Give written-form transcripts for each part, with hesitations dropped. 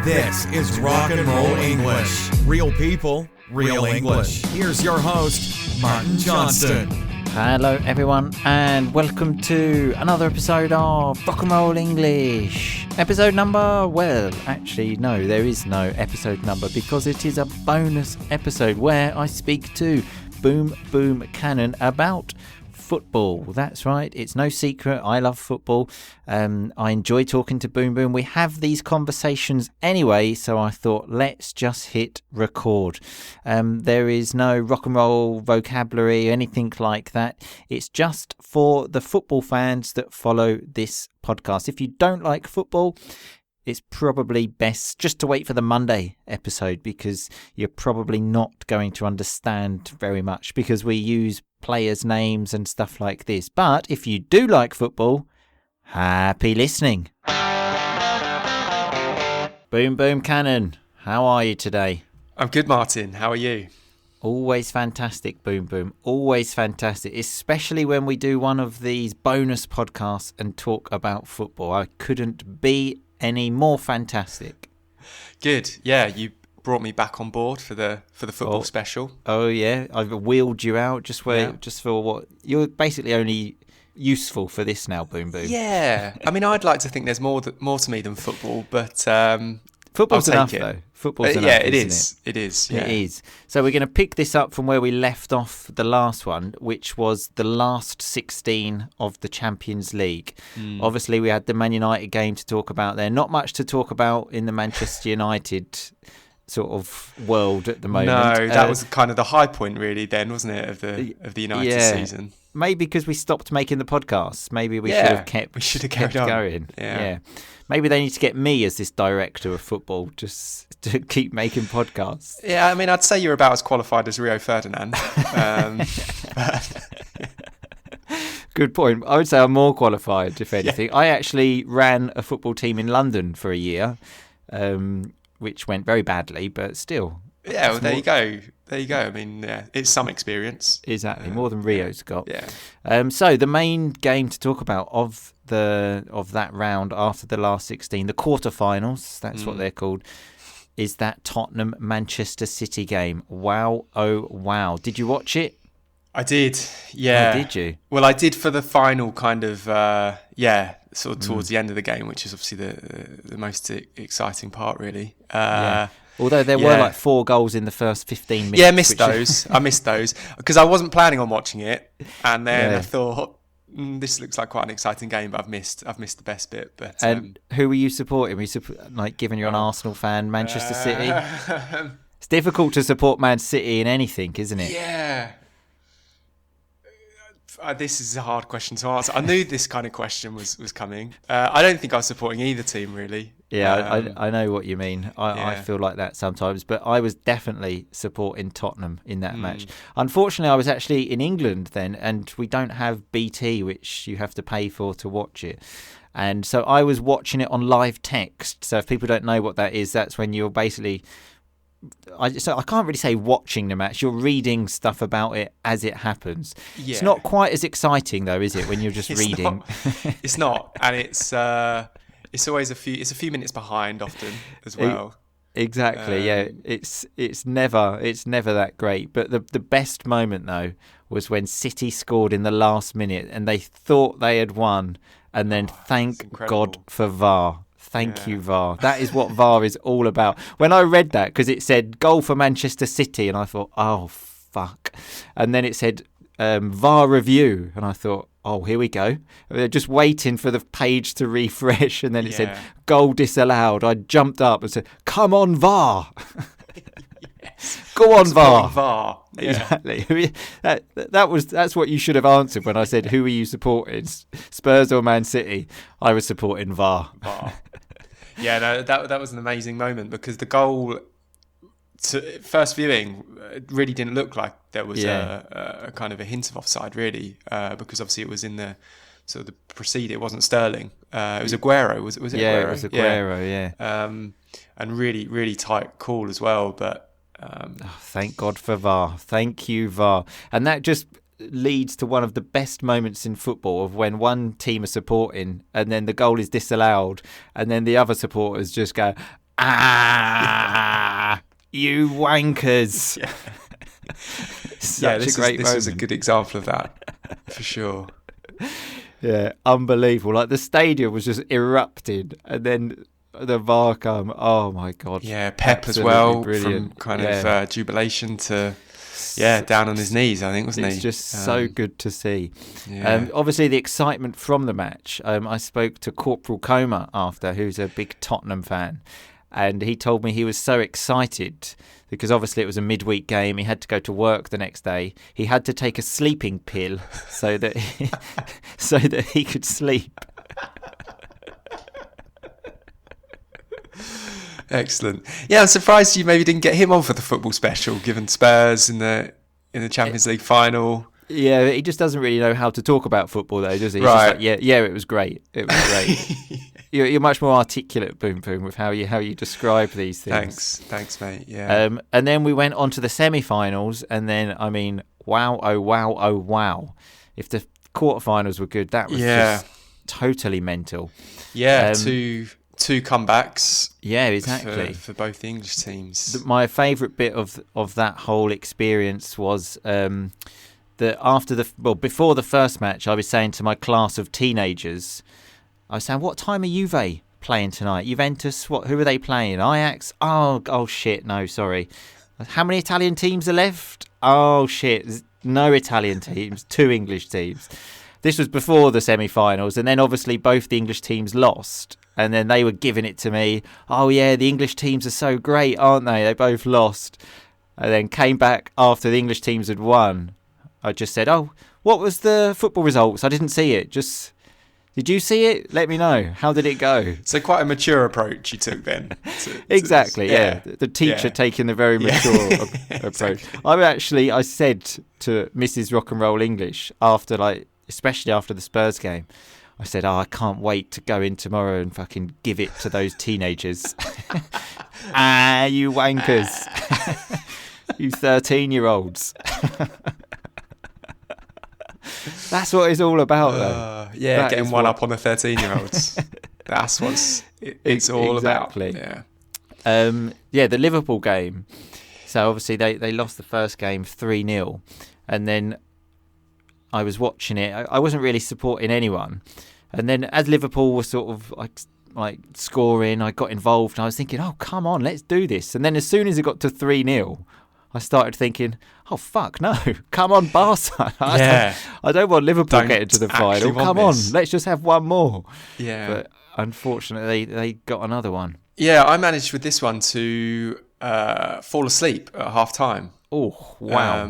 This is Rock and Roll English. Real people, real English. Here's your host, Martin Johnston. Hello everyone and welcome to another episode of Rock and Roll English. Episode number, well, actually no, there is no episode number because it is a bonus episode where I speak to Boom Boom Cannon about football. That's right, it's no secret, I love football. I enjoy talking to Boom Boom. We have these conversations anyway, so I thought let's just hit record. There is no rock and roll vocabulary, anything like that. It's just for the football fans that follow this podcast. If you don't like football, it's probably best just to wait for the Monday episode because you're probably not going to understand very much because we use players' names and stuff like this. But if you do like football, happy listening. Boom Boom Cannon, how are you today? I'm good, Martin. How are you? Always fantastic, Boom Boom. Always fantastic, especially when we do one of these bonus podcasts and talk about football. I couldn't be any more fantastic. Good. Yeah, you brought me back on board for the football special. Oh yeah, I've wheeled you out just for what you're basically only useful for this now, Boom Boom. Yeah, I mean, I'd like to think there's more to me than football, but football's enough though. Football's enough. Yeah, it is. It is. Yeah. It is. So we're going to pick this up from where we left off the last one, which was the last 16 of the Champions League. Obviously, we had the Man United game to talk about there. Not much to talk about in the Manchester United sort of world at the moment. No, that was kind of the high point, really. Then, wasn't it, of the United season? Maybe because we stopped making the podcasts. Maybe we should have kept going. Yeah. Maybe they need to get me as this director of football just to keep making podcasts. Yeah, I mean, I'd say you're about as qualified as Rio Ferdinand. Good point. I would say I'm more qualified, if anything. Yeah. I actually ran a football team in London for a year, which went very badly, but still. Yeah, well, there you go. There you go. I mean, yeah, it's some experience. Exactly, more than Rio's got. Yeah. So the main game to talk about of that round after the last 16, the quarterfinals, that's what they're called, is that Tottenham Manchester City game. Wow, oh wow! Did you watch it? I did. Yeah. Oh, did you? Well, I did for the final kind of sort of towards the end of the game, which is obviously the most exciting part, really. Yeah. Although there were like 4 goals in the first 15 minutes. Yeah, I missed those because I wasn't planning on watching it, and then I thought this looks like quite an exciting game, but I've missed the best bit. But and who were you supporting? Were you given you're an Arsenal fan, Manchester City? It's difficult to support Man City in anything, isn't it? Yeah. This is a hard question to answer. I knew this kind of question was coming. I don't think I was supporting either team, really. Yeah, I know what you mean. I feel like that sometimes. But I was definitely supporting Tottenham in that match. Unfortunately, I was actually in England then, and we don't have BT, which you have to pay for to watch it. And so I was watching it on live text. So if people don't know what that is, that's when you're basically... So I can't really say watching the match. You're reading stuff about it as it happens. Yeah. It's not quite as exciting though, is it? When you're just reading. It's not, and it's always a few minutes behind often as well. Exactly. Yeah. It's never that great. But the best moment though was when City scored in the last minute and they thought they had won, and then thank God for VAR. Thank you, VAR. That is what VAR is all about. When I read that, because it said goal for Manchester City, and I thought, oh, fuck. And then it said VAR review, and I thought, oh, here we go. They're just waiting for the page to refresh, and then it said goal disallowed. I jumped up and said, come on, VAR. Go on, VAR. VAR. Yeah. Exactly. That's what you should have answered when I said, who are you supporting, Spurs or Man City? I was supporting VAR. Yeah, no, that was an amazing moment because the goal, to first viewing, really didn't look like there was a kind of a hint of offside, really, because obviously it was in the sort of the preceding. It wasn't Sterling. It was Aguero. Was it? Yeah, Aguero? It was Aguero. Yeah. And really, really tight call as well, but. Thank God for VAR. Thank you, VAR. And that just leads to one of the best moments in football of when one team are supporting and then the goal is disallowed and then the other supporters just go, You wankers. Yeah. Such a great this moment. was a good example of that, for sure. Yeah, unbelievable. Like the stadium was just erupting, and then the VAR come. Oh my God. Yeah, Pep Absolutely as well, brilliant. from kind of jubilation to down on his knees, I think, wasn't he? It's just so good to see. Yeah. Obviously, the excitement from the match. I spoke to Corporal Coma after, who's a big Tottenham fan, and he told me he was so excited because obviously it was a midweek game. He had to go to work the next day. He had to take a sleeping pill so that he could sleep. Excellent. Yeah, I'm surprised you maybe didn't get him on for the football special, given Spurs in the Champions League final. Yeah, he just doesn't really know how to talk about football, though, does he? He's Right. just like, yeah, it was great. It was great. You're much more articulate, Boom Boom, with how you describe these things. Thanks, mate. Yeah. And then we went on to the semi-finals, and then I mean, wow, oh wow, oh wow! If the quarterfinals were good, that was just totally mental. Yeah, two comebacks. Yeah, exactly. For both the English teams. My favourite bit of that whole experience was that before the first match, I was saying to my class of teenagers, I was saying, "What time are Juve playing tonight? Juventus? Who are they playing? Ajax? Oh shit, no, sorry. How many Italian teams are left? Oh shit, no Italian teams, 2 English teams." This was before the semi-finals, and then obviously both the English teams lost, and then they were giving it to me. Oh yeah, the English teams are so great, aren't they? They both lost, and then came back after the English teams had won. I just said, "Oh, what was the football results? I didn't see it. Did you see it? Let me know. How did it go?" So quite a mature approach you took then. Exactly, yeah. The teacher taking the very mature approach. Exactly. I said to Mrs. Rock and Roll English especially after the Spurs game, I said, "Oh, I can't wait to go in tomorrow and fucking give it to those teenagers." You wankers. You 13-year-olds. That's what it's all about, though. Getting one up on the 13-year-olds. That's what it's all about. Yeah. The Liverpool game. So obviously they lost the first game 3-0, and then I was watching it. I wasn't really supporting anyone, and then as Liverpool was sort of like scoring, I got involved, and I was thinking, "Oh, come on, let's do this." And then as soon as it got to 3-0, I started thinking, "Oh fuck no! Come on, Barca! I don't want Liverpool getting to the final. Come on, let's just have one more." Yeah. But unfortunately, they got another one. Yeah, I managed with this one to fall asleep at half time. Oh wow!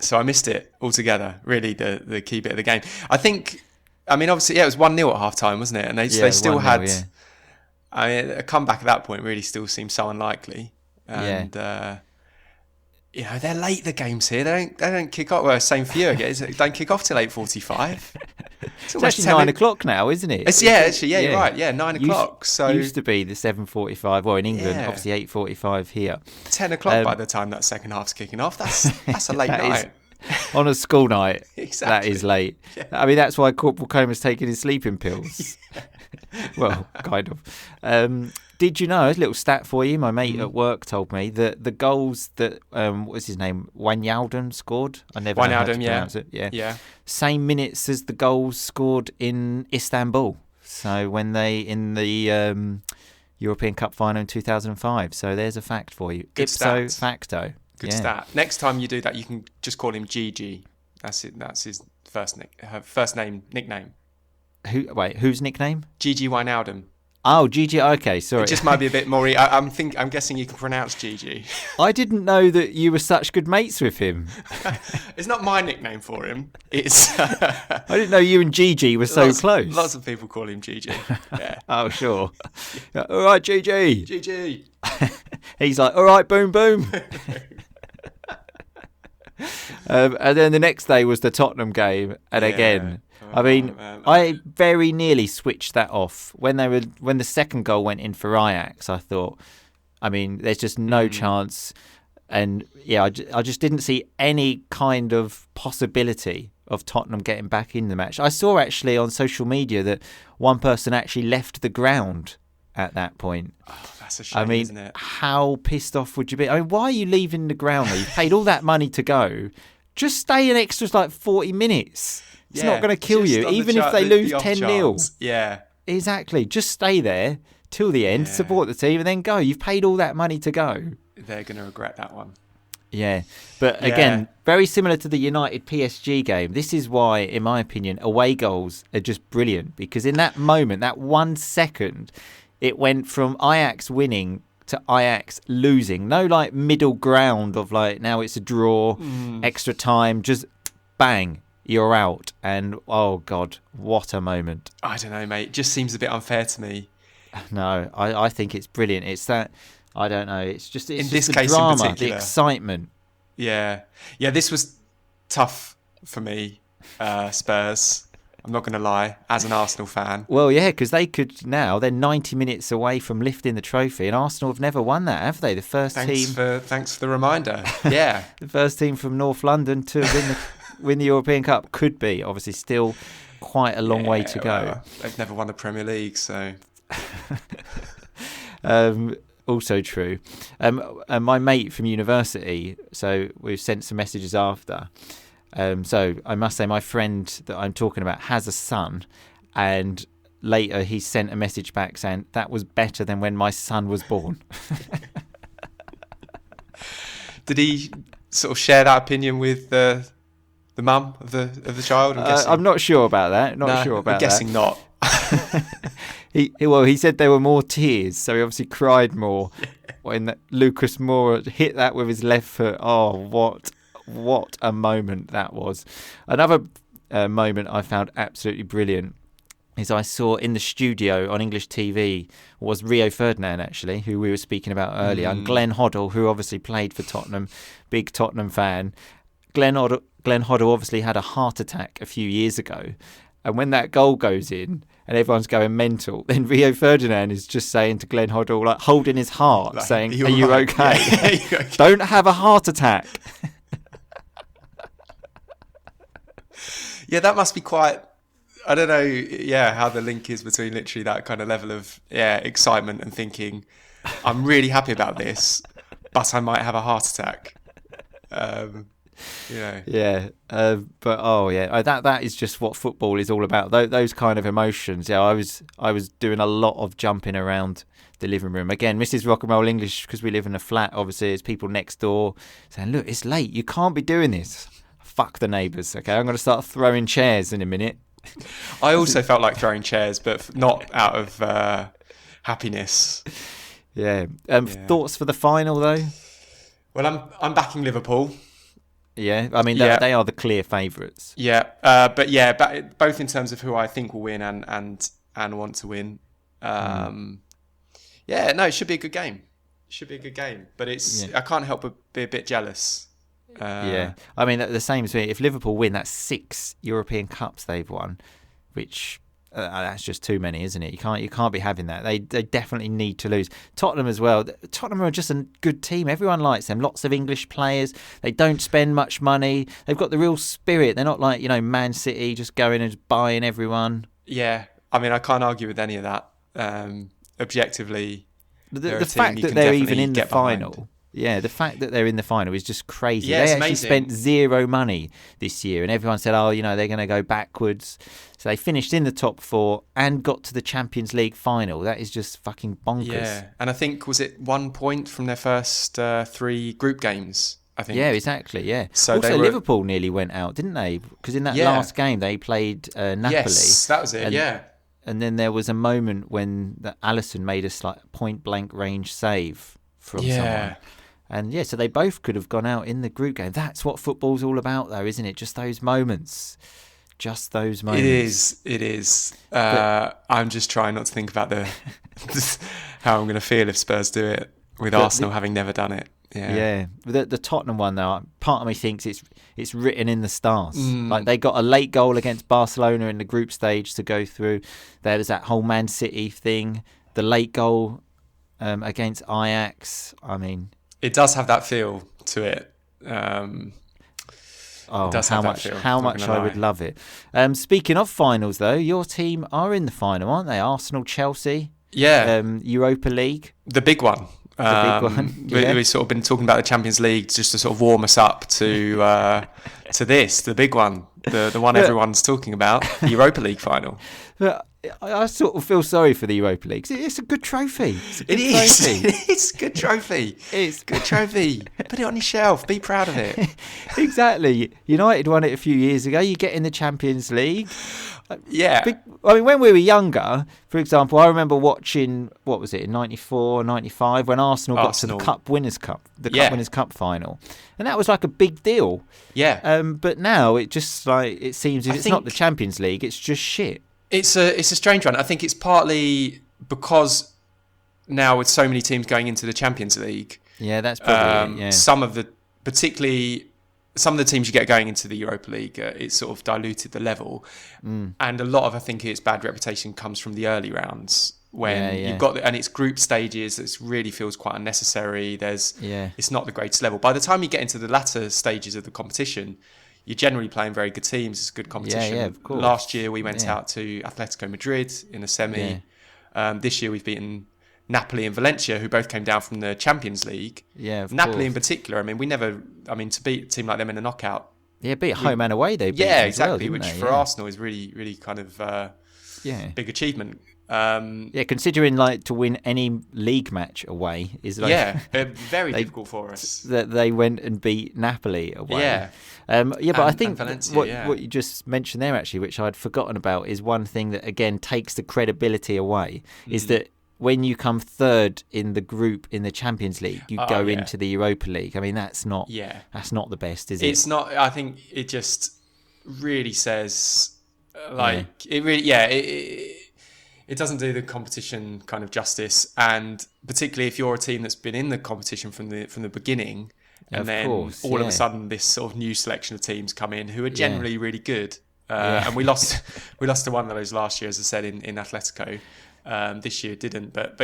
So I missed it altogether. Really, the key bit of the game. Obviously, it was 1-0 at half time, wasn't it? And they still had. Yeah. I mean, a comeback at that point really still seems so unlikely. And they're late. The games here. They don't kick off. Well, same for you, I guess. They don't kick off till 8:45. It's actually 9 o'clock now, isn't it? You're right. Yeah, 9 o'clock. Used to be the 7:45. Well, in England, obviously 8:45 here. 10 o'clock by the time that second hal's kicking off. That's a late night. On a school night, exactly. That is late. Yeah. I mean, that's why Corporal Comer's taking his sleeping pills. Well, kind of. Did you know, a little stat for you, my mate at work told me that the goals that, what was his name, Wijnaldum scored? I never know how to pronounce it. Yeah. Same minutes as the goals scored in Istanbul. So when in the European Cup final in 2005. So there's a fact for you. Good Ipso stat. facto. Good stat. Next time you do that, you can just call him Gigi. That's it. That's his first name, nickname. Whose nickname? Gigi Wijnaldum. Oh, Gigi. Okay, sorry. It just might be a bit more. I'm guessing you can pronounce Gigi. I didn't know that you were such good mates with him. It's not my nickname for him. It's. I didn't know you and Gigi were so close. Lots of people call him Gigi. Yeah. Oh, sure. All right, Gigi. Gigi. He's like, all right, boom, boom. And then the next day was the Tottenham game, and again. I mean, I very nearly switched that off when the second goal went in for Ajax. I thought, I mean, there's just no chance, and I just didn't see any kind of possibility of Tottenham getting back in the match. I saw actually on social media that one person actually left the ground at that point. Oh, that's a shame, isn't it? How pissed off would you be? I mean, why are you leaving the ground there? You paid all that money to go. Just stay an extra 40 minutes. It's not going to kill you, even if they lose 10-0. Yeah. Exactly. Just stay there till the end, support the team, and then go. You've paid all that money to go. They're going to regret that one. Yeah. But again, very similar to the United PSG game. This is why, in my opinion, away goals are just brilliant. Because in that moment, that 1 second, it went from Ajax winning to Ajax losing. No middle ground of now it's a draw, extra time, just bang, you're out. And oh God, what a moment. I don't know, mate. It just seems a bit unfair to me. No, I think it's brilliant. It's that, I don't know, it's just in just this the case drama, in particular, the excitement. Yeah, this was tough for me, Spurs. I'm not going to lie, as an Arsenal fan. Well, yeah, because they're 90 minutes away from lifting the trophy, and Arsenal have never won that, have they? The first Thanks for the reminder. Yeah. The first team from North London to win the European Cup. Could be, obviously, still quite a long way to go. Well, they've never won the Premier League, so... Also true. And my mate from university, so we've sent some messages after. So I must say my friend that I'm talking about has a son, and later he sent a message back saying that was better than when my son was born. Did he sort of share that opinion with the mum of the child? I'm not sure about that. I'm guessing not. He said there were more tears, so he obviously cried more when Lucas Moura hit that with his left foot. Oh, what a moment that was. Another moment I found absolutely brilliant is I saw in the studio on English TV was Rio Ferdinand, actually, who we were speaking about earlier, and Glenn Hoddle, who obviously played for Tottenham, big Tottenham fan. Glenn Hoddle obviously had a heart attack a few years ago, and when that goal goes in and everyone's going mental, then Rio Ferdinand is just saying to Glenn Hoddle, holding his heart, saying, "Are you okay? Yeah, okay. Don't have a heart attack." Yeah, that must be quite... I don't know, how the link is between literally that kind of level of excitement and thinking, I'm really happy about this, but I might have a heart attack. Yeah, but that is just what football is all about. Those kind of emotions. Yeah, I was doing a lot of jumping around the living room. Again, Mrs. Rock and Roll English, because we live in a flat, obviously, there's people next door saying, "Look, it's late. You can't be doing this." Fuck the neighbours. Okay, I'm going to start throwing chairs in a minute. I also felt like throwing chairs, but not out of happiness. Yeah. Thoughts for the final, though? Well, I'm backing Liverpool. Yeah, I mean, they are the clear favourites. Yeah, but both in terms of who I think will win and want to win. It should be a good game. But I can't help but be a bit jealous. I mean, the same as me. If Liverpool win, that's 6 European Cups they've won, which that's just too many, isn't it? You can't be having that. They definitely need to lose. Tottenham as well. Tottenham are just a good team. Everyone likes them. Lots of English players. They don't spend much money. They've got the real spirit. They're not like Man City just going and buying everyone. Yeah, I mean, I can't argue with any of that. Objectively, the fact that they're even in the final. Behind. Yeah, the fact that they're in the final is just crazy. Yeah, they actually amazing. Spent zero money this year, and everyone said, they're going to go backwards. So they finished in the top 4 and got to the Champions League final. That is just fucking bonkers. Yeah, and I think, was it 1 point from their first 3 group games? I think. Yeah, exactly, yeah. So also, Liverpool nearly went out, didn't they? Because in that last game, they played Napoli. Yes, that was it, And then there was a moment when Alisson made a point-blank range save from someone. And so they both could have gone out in the group game. That's what football's all about, though, isn't it? Just those moments. It is. I'm just trying not to think about how I'm going to feel if Spurs do it with Arsenal having never done it. Yeah. The Tottenham one, though, part of me thinks it's written in the stars. Like, they got a late goal against Barcelona in the group stage to go through. There was that whole Man City thing. The late goal against Ajax. I mean... It does have that feel to it. How much I would love it. Speaking of finals, though, your team are in the final, aren't they? Arsenal, Chelsea. Europa League. The big one. We've sort of been talking about the Champions League just to sort of warm us up to the big one, the one everyone's talking about, the Europa League final. But I sort of feel sorry for the Europa League. It's a good trophy. It's a good trophy. It's a good trophy. Put it on your shelf. Be proud of it. Exactly. United won it a few years ago. You get in the Champions League. Yeah. I mean, when we were younger, for example, I remember watching, what was it, in 94, 95, when Arsenal got to the Cup Winners' Cup, Cup Winners' Cup final. And that was like a big deal. Yeah. But now it just like, it seems if it's not the Champions League, it's just shit. It's a strange one. I think it's partly because now with so many teams going into the Champions League. Yeah, that's probably it, Some of the teams you get going into the Europa League, it's sort of diluted the level. And a lot of, I think, its bad reputation comes from the early rounds when you've got, and it's group stages. It really feels quite unnecessary. It's not the greatest level. By the time you get into the latter stages of the competition, you're generally playing very good teams. It's a good competition. Yeah, of course. Last year we went out to Atletico Madrid in a semi. This year we've beaten Napoli and Valencia, who both came down from the Champions League. Yeah, of Napoli course. in particular. I mean, to beat a team like them in a knockout. Yeah, beat home and away. They beat exactly. Well, which for Arsenal is really, really kind of big achievement. Considering like to win any league match away is like very difficult for us. That they went and beat Napoli away. But I think Valencia, what you just mentioned there actually, which I'd forgotten about, is one thing that again takes the credibility away, is that when you come third in the group in the Champions League, you go into the Europa League. I mean, that's not the best, is it? It's not. I think it just really says it really it doesn't do the competition kind of justice, and particularly if you're a team that's been in the competition from the beginning, and then all of a sudden this sort of new selection of teams come in who are generally really good. And we lost to one of those last year, as I said, in Atletico. This year didn't, but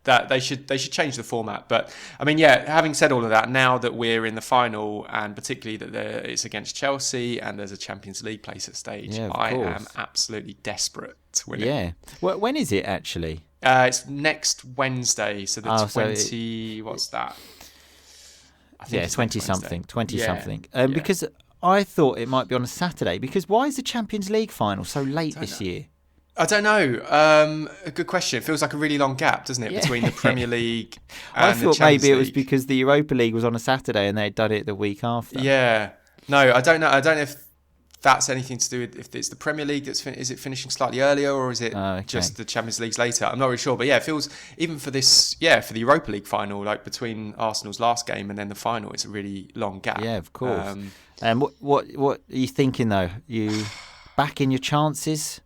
that they should change the format. But I mean, having said all of that, now that we're in the final, and particularly that it's against Chelsea and there's a Champions League place at stage, I am absolutely desperate to win it. Yeah. Well, when is it actually? It's next Wednesday, so the 20. What's that? I think it's 20 something. Because I thought it might be on a Saturday. Because why is the Champions League final so late this year? I don't know. A good question. It feels like a really long gap, doesn't it, between the Premier League and the Champions League? I thought maybe it was because the Europa League was on a Saturday and they'd done it the week after. Yeah. No, I don't know. I don't know if that's anything to do with if it's the Premier League is it finishing slightly earlier, or is it just the Champions League's later? I'm not really sure. But it feels, even for this, for the Europa League final, like between Arsenal's last game and then the final, it's a really long gap. Yeah, of course. And what are you thinking, though? You backing your chances?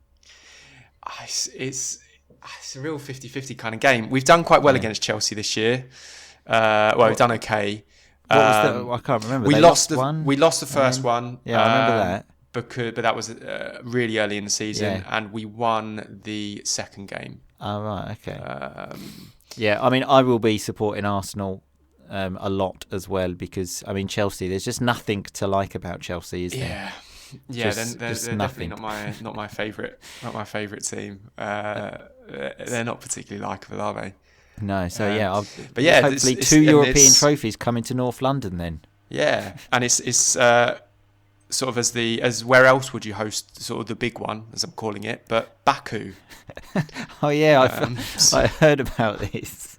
It's a real 50-50 kind of game. We've done quite well against Chelsea this year. We've done okay. What was I can't remember. We lost the first one. Yeah, I remember that. But that was really early in the season, and we won the second game. Oh, right, okay. I mean, I will be supporting Arsenal a lot as well, because, I mean, Chelsea, there's just nothing to like about Chelsea, is there? Yeah, they're definitely not my favourite team. They're not particularly likeable, are they? No, so hopefully two European trophies coming to North London then. Yeah, and it's sort of as where else would you host sort of the big one, as I'm calling it, but Baku. Oh yeah, I heard about this.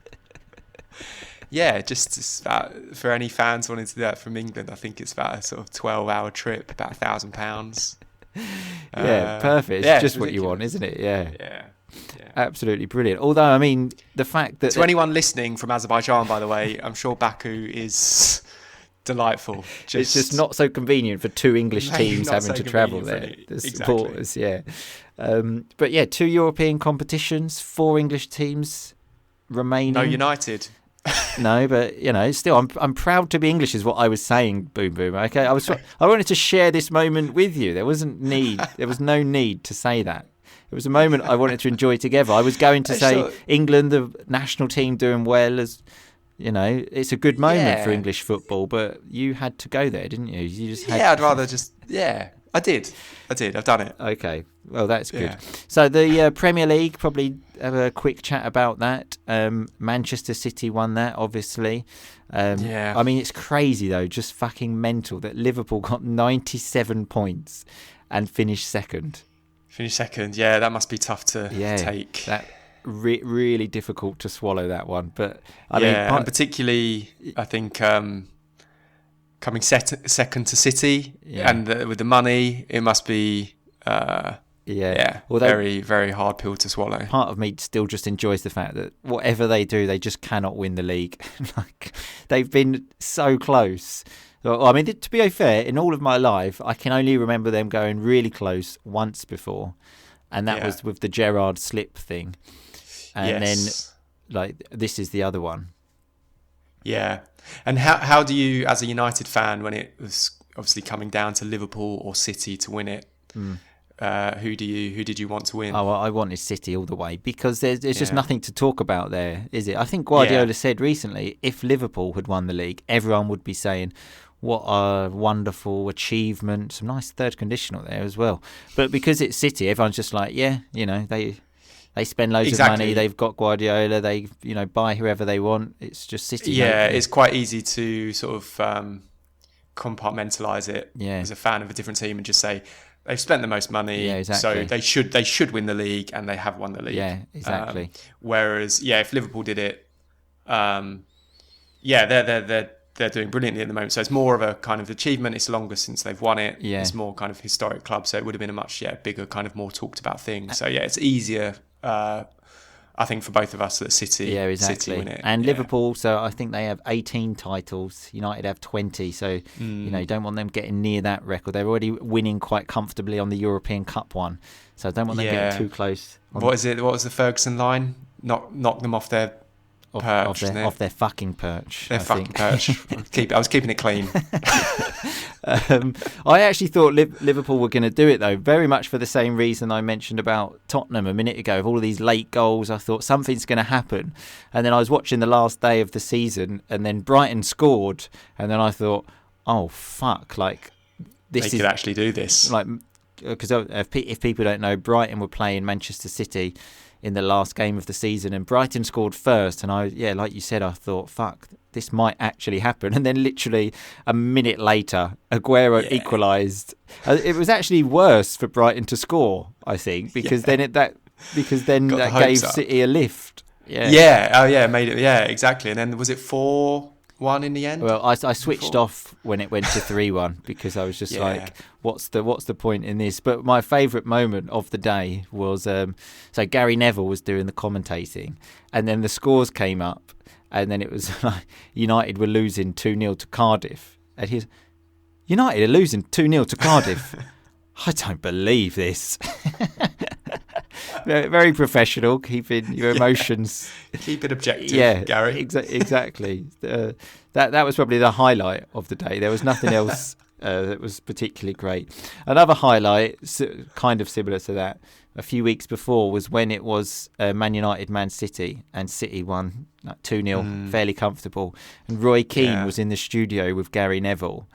Just for any fans wanting to do that from England, I think it's about a sort of 12-hour trip, about £1,000. Perfect. It's just what you want, isn't it? Yeah. Absolutely brilliant. Although, I mean, the fact that... To anyone listening from Azerbaijan, by the way, I'm sure Baku is delightful. It's just not so convenient for two English teams having to travel there. The supporters, But 2 European competitions, 4 English teams remaining. No United. No, but still, I'm proud to be English, is what I was saying. Boom, boom. Okay, I wanted to share this moment with you. There was no need to say that. It was a moment I wanted to enjoy together. I was going to say England, the national team, doing well, as it's a good moment for English football. But you had to go there, didn't you? You just had I'd rather just I did. I've done it. Okay, well that's good. Yeah. So the Premier League, probably have a quick chat about that. Manchester City won that, obviously. Yeah. I mean, it's crazy though, just fucking mental that Liverpool got 97 points and finished second. Yeah, that must be tough to take. That really difficult to swallow, that one. But I mean, and particularly, I think coming second to City, and with the money, it must be although, very, very hard pill to swallow. Part of me still just enjoys the fact that whatever they do, they just cannot win the league. Like, they've been so close. I mean, to be fair, in all of my life, I can only remember them going really close once before, and that was with the Gerrard slip thing. And then, like, this is the other one. Yeah. And how do you, as a United fan, when it was obviously coming down to Liverpool or City to win it, who did you want to win? Oh, well, I wanted City all the way, because there's just nothing to talk about there, is it? I think Guardiola said recently, if Liverpool had won the league, everyone would be saying, what a wonderful achievement. Some nice third conditional there as well. But because it's City, everyone's just like, they spend loads of money. They've got Guardiola. They, buy whoever they want. It's just City. Yeah, it's quite easy to sort of compartmentalise it as a fan of a different team and just say they've spent the most money, so they should win the league, and they have won the league. Yeah, exactly. Whereas, if Liverpool did it, they're doing brilliantly at the moment. So it's more of a kind of achievement. It's longer since they've won it. Yeah. It's more kind of historic club. So it would have been a much bigger, kind of more talked about thing. So it's easier, I think, for both of us that City win it. And Liverpool, so I think they have 18 titles. United have 20. So, you don't want them getting near that record. They're already winning quite comfortably on the European Cup one. So I don't want them getting too close. What was the Ferguson line? Knock them off their perch, off their fucking perch. Their fucking perch. I was keeping it clean. I actually thought Liverpool were going to do it, though, very much for the same reason I mentioned about Tottenham a minute ago. Of all of these late goals, I thought something's going to happen. And then I was watching the last day of the season, and then Brighton scored, and then I thought, oh, fuck, like, they could actually do this. Like, because if people don't know, Brighton were playing Manchester City in the last game of the season, and Brighton scored first, and like you said, I thought, fuck, this might actually happen. And then literally a minute later, Aguero equalised. It was actually worse for Brighton to score, I think, because then that gave City a lift. Made it. Yeah, exactly. And then was it 4-1 in the end? Well, I switched off when it went to 3-1 because I was just like, what's the point in this? But my favourite moment of the day was so Gary Neville was doing the commentating, and then the scores came up, and then it was like United were losing 2-0 to Cardiff, and he's United are losing 2-0 to Cardiff. I don't believe this. Very, very professional, keeping your emotions. Keep it objective, Gary. Exactly. That was probably the highlight of the day. There was nothing else that was particularly great. Another highlight, kind of similar to that, a few weeks before, was when it was Man United, Man City, and City won 2-0, fairly comfortable. And Roy Keane was in the studio with Gary Neville.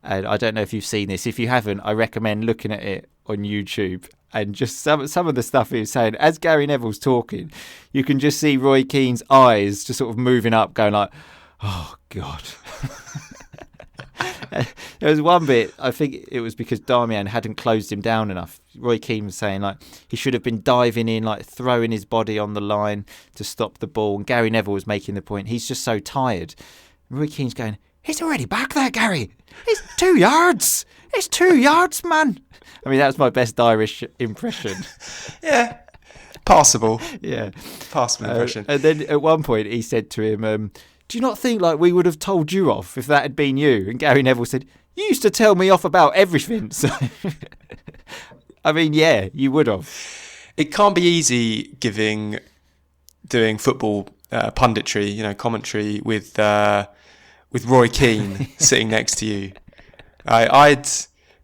And I don't know if you've seen this. If you haven't, I recommend looking at it on YouTube. And just some of the stuff he was saying, as Gary Neville's talking, you can just see Roy Keane's eyes just sort of moving up, going like, oh, God. There was one bit, I think it was because Darmian hadn't closed him down enough. Roy Keane was saying, like, he should have been diving in, like, throwing his body on the line to stop the ball. And Gary Neville was making the point, he's just so tired. And Roy Keane's going, he's already back there, Gary. It's 2 yards. It's 2 yards, man. I mean, that was my best Irish impression. Yeah. Passable. Yeah. Passable impression. And then at one point he said to him, do you not think like we would have told you off if that had been you? And Gary Neville said, you used to tell me off about everything. So, I mean, yeah, you would have. It can't be easy doing football punditry, commentary with Roy Keane sitting next to you.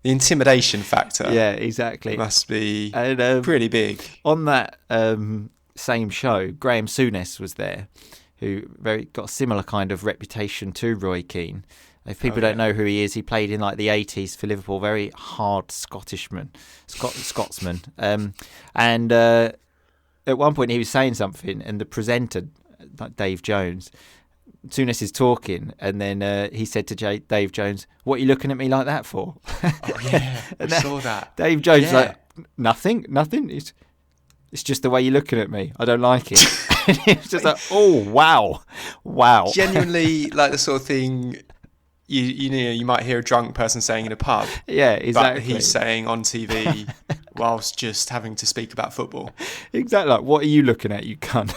The intimidation factor. Yeah, exactly. Must be pretty big. On that same show, Greame Souness was there, who got a similar kind of reputation to Roy Keane. If people don't know who he is, he played in like the 80s for Liverpool, very hard Scotsman. And at one point he was saying something, and the presenter, like Dave Jones, Souness is talking, and then he said to Dave Jones, "What are you looking at me like that for?" Oh yeah, I saw that. Dave Jones like, nothing. It's just the way you're looking at me. I don't like it. And it's just like, oh wow. Genuinely, like the sort of thing you might hear a drunk person saying in a pub. Yeah, exactly. But he's saying on TV whilst just having to speak about football. Exactly. Like, what are you looking at, you cunt?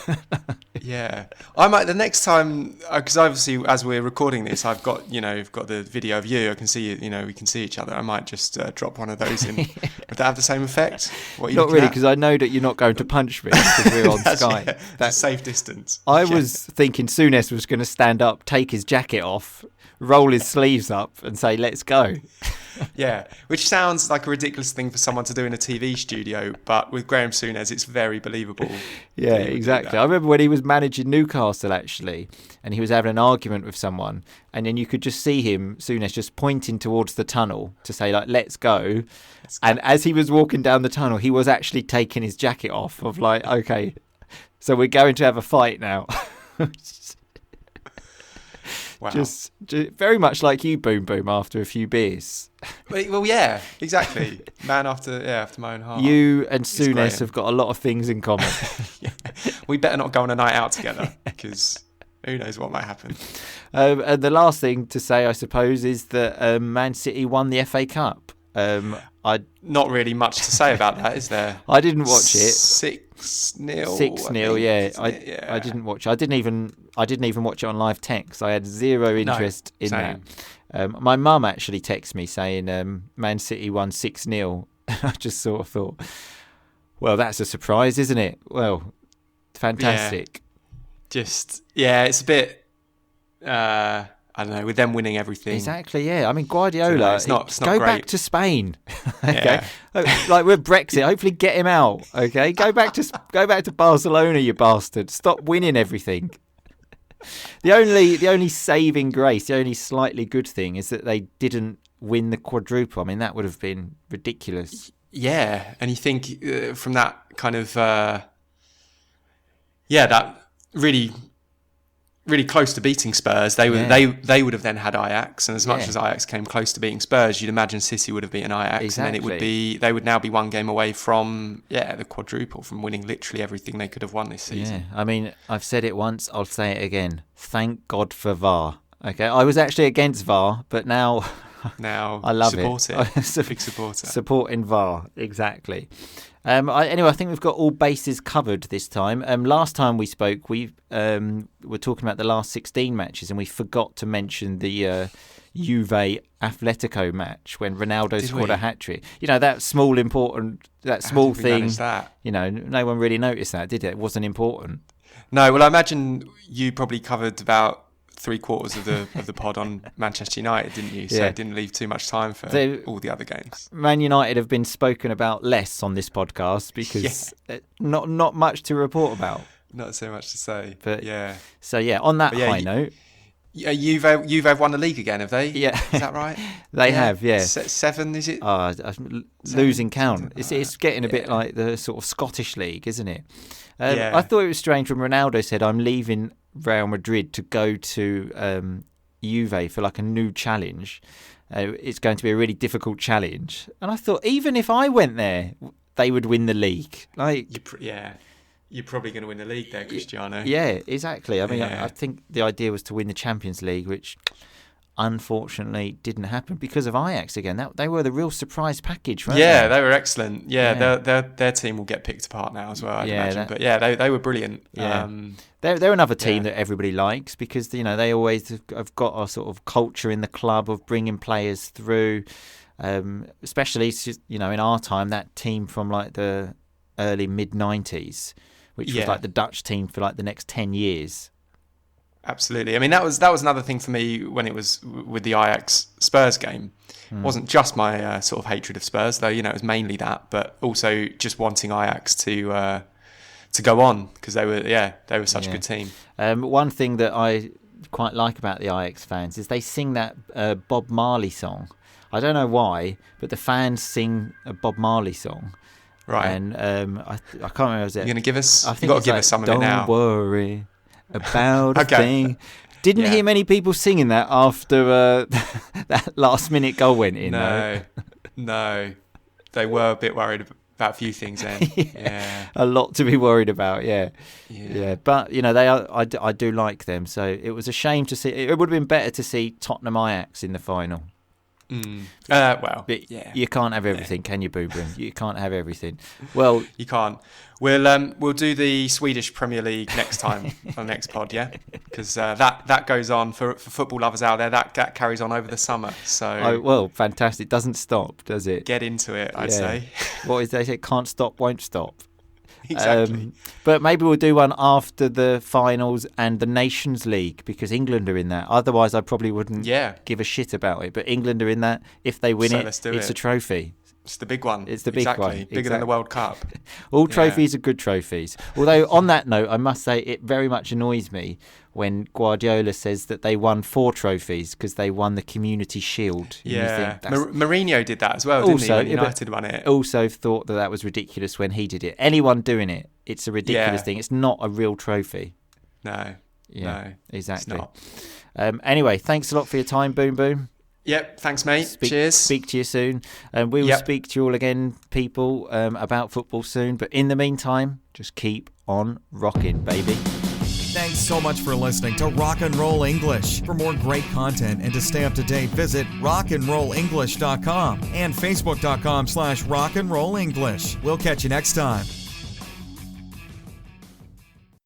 Yeah, I might the next time, because obviously as we're recording this, I've got the video of you. I can see we can see each other. I might just drop one of those in. Would that have the same effect? Not really, because I know that you're not going to punch me because we're on Skype. Yeah, that's safe distance. I was thinking Souness was going to stand up, take his jacket off, roll his sleeves up, and say, "Let's go." Yeah, which sounds like a ridiculous thing for someone to do in a TV studio, but with Greame Souness, it's very believable. Yeah, exactly. I remember when he was managing Newcastle, actually, and he was having an argument with someone, and then you could just see him, Souness, just pointing towards the tunnel to say, like, "Let's go." And as he was walking down the tunnel, he was actually taking his jacket off, of like, okay, so we're going to have a fight now. Wow. Just very much like you, Boom Boom, after a few beers. Well, yeah, exactly. Man after my own heart. You and Souness have got a lot of things in common. Yeah. We better not go on a night out together, because who knows what might happen. And the last thing to say, I suppose, is that Man City won the FA Cup. Not really much to say about that, is there? I didn't watch it. 6-0. 6-0, yeah. I didn't watch it. I didn't even watch it on live text. I had zero interest in that. My mum actually texted me saying Man City won 6-0. I just sort of thought, well, that's a surprise, isn't it? Well, fantastic. Yeah. It's a bit. I don't know, with them winning everything. Exactly, yeah. I mean, Guardiola, it's not go great. back to Spain. Okay. Yeah. Like with Brexit, hopefully get him out. Okay. Go back to Barcelona, you bastard. Stop winning everything. The only saving grace, the only slightly good thing is that they didn't win the quadruple. I mean, that would have been ridiculous. Yeah, and you think from that kind of that really close to beating Spurs. They would have then had Ajax, and as much as Ajax came close to beating Spurs, you'd imagine City would have beaten Ajax, exactly. And then they would now be one game away from the quadruple, from winning literally everything they could have won this season. Yeah, I mean, I've said it once, I'll say it again. Thank God for VAR. Okay, I was actually against VAR, but now I love it. Big supporter. Supporting VAR, exactly. Anyway, I think we've got all bases covered this time. Last time we spoke, we were talking about the last 16 matches, and we forgot to mention the Juve Atletico match when Ronaldo scored a hat-trick. That small thing. That? No one really noticed that, did it? It wasn't important. No, well, I imagine you probably covered about 3/4 of the pod on Manchester United, didn't you? So it didn't leave too much time for all the other games. Man United have been spoken about less on this podcast because not much to report about. Not so much to say, but yeah. So on that high note, Juve won the league again, have they? Yeah, is that right? They have, yeah. 7, is it? Losing count. It's getting a bit like the sort of Scottish league, isn't it? I thought it was strange when Ronaldo said, "I'm leaving Real Madrid to go to Juve for like a new challenge. It's going to be a really difficult challenge." And I thought, even if I went there, they would win the league. You're probably going to win the league there, Cristiano. Yeah, exactly. I mean, I think the idea was to win the Champions League, which unfortunately didn't happen because of Ajax again. They were the real surprise package, weren't they? They were excellent. Their team will get picked apart now as well, I'd imagine. But they were brilliant. Yeah. They're another team that everybody likes because they always have got a sort of culture in the club of bringing players through. Especially in our time, that team from like the early mid-90s, which was like the Dutch team for like the next 10 years. Absolutely. I mean, that was another thing for me when it was with the Ajax Spurs game. It wasn't just my sort of hatred of Spurs, though. It was mainly that, but also just wanting Ajax to to go on, because they were such a good team. One thing that I quite like about the Ajax fans is they sing that Bob Marley song. I don't know why, but the fans sing a Bob Marley song. Right. And I can't remember. Was it? You're going to give us? I think You've got to it's give like, us some of it now. Don't worry about a Okay. thing. Didn't hear many people singing that after that last minute goal went in. No. They were a bit worried about a few things then. Yeah. A lot to be worried about, yeah. But, you know, I do like them. So it was a shame to see. It would have been better to see Tottenham Ajax in the final. But you can't have everything, can you, Boo Boom? You can't have everything. Well, you can't. We'll do the Swedish Premier League next time on the next pod, yeah, because that goes on for football lovers out there. That carries on over the summer. So fantastic. Doesn't stop, does it? Get into it, I'd say. What is they say? Can't stop, won't stop. Exactly. But maybe we'll do one after the finals and the Nations League, because England are in that. Otherwise, I probably wouldn't give a shit about it. But England are in that. If they win it's a trophy. It's the big one. It's the big one. Bigger than the World Cup. All trophies are good trophies. Although, on that note, I must say it very much annoys me when Guardiola says that they won 4 trophies because they won the Community Shield. Yeah. Mourinho did that as well, didn't he? When United won it. Also thought that was ridiculous when he did it. Anyone doing it, it's a ridiculous thing. It's not a real trophy. No. Yeah, no, exactly. Anyway, thanks a lot for your time, Boom Boom. Yep, thanks, mate. Cheers. Speak to you soon. And we will speak to you all again, people, about football soon. But in the meantime, just keep on rocking, baby. Thanks so much for listening to Rock and Roll English. For more great content and to stay up to date, visit rockandrollenglish.com and facebook.com/rockandrollenglish. We'll catch you next time.